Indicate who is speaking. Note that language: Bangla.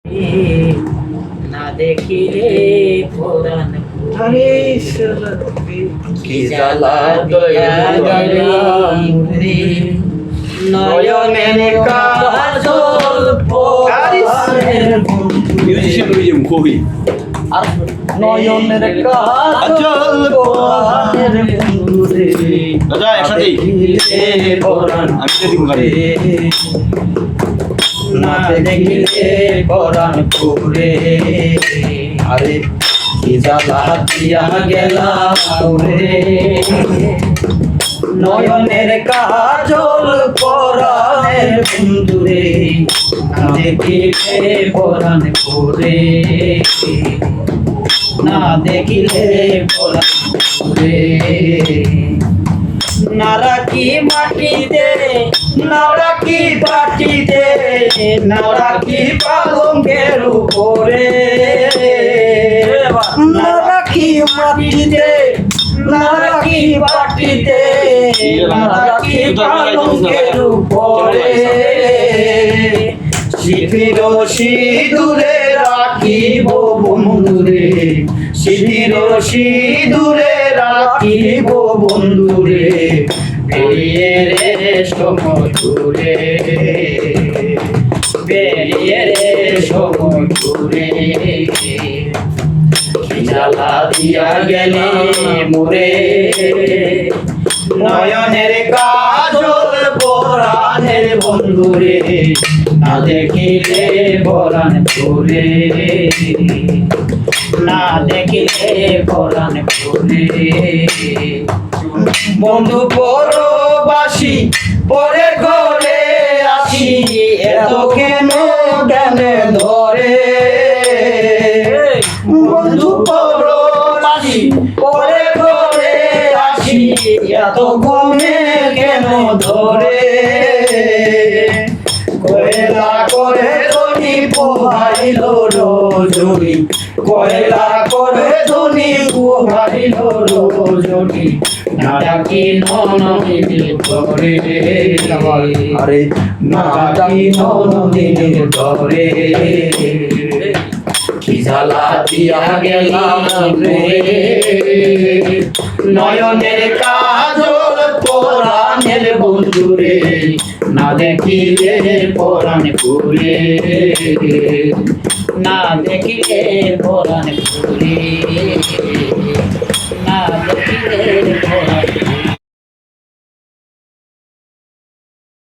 Speaker 1: না দেখিলে পরাণ কি জ্বালা দিয়া গেলি রে নয়নের কাজল পরাণের
Speaker 2: মিউজিশিয়ান কবি
Speaker 1: নয়নের কাজল পরাণের বন্ধু রে
Speaker 2: দাদা একসাথেই
Speaker 1: পরাণ
Speaker 2: আমি তো দিব গাড়ি
Speaker 1: না দেখিলে পরাণ পুরে আরে কি জ্বালা দিয়া গেলাম রে নয়নের কাজল পরাণের বন্ধু রে না দেখিলে পরাণ পুরে না দেখিলে পরাণ পুরে নারাকি মাটিতে নারাকি পাটিতে নারাকি পালঙ্কের উপরে নারাকি মাটিতে নারাকি পাটিতে নারাকি পালঙ্কের উপরে শিথির সিঁদুরে রাখিব বন্ধুরে শিথির সিঁদুরে রাখিব বন্ধুরে বেরিয়ে রে সমুদ্রে বেরিয়ে রে সমুদ্রে কি জ্বালা দিয়া গেলি মোরে নয়নের কাজল পরাণের বন্ধুরে না দেখিলে পরাণ পুরে না দেখিলে পরাণ পুরে বন্ধু পরবাসী পরে ঘরে আসি এত কেন জ্ঞানে ধরে বন্ধু পরবাসী পরে ঘরে আসি এত কমে কেন ধরে কয়লা করে ধনী পোহাইল রজনী কয়লা করে ধনী পোহাইল রজনী না ডাকি ননদিনীর ঘরে আরে না ডাকি ননদিনীর ঘরে কি জ্বালা দিয়া গেলাম রে নয়নের কাজল পরাণের বন্ধুরে না দেখিলে পরাণ পুরে না দেখিলে পরাণ পুরে না দেখিলে পরাণ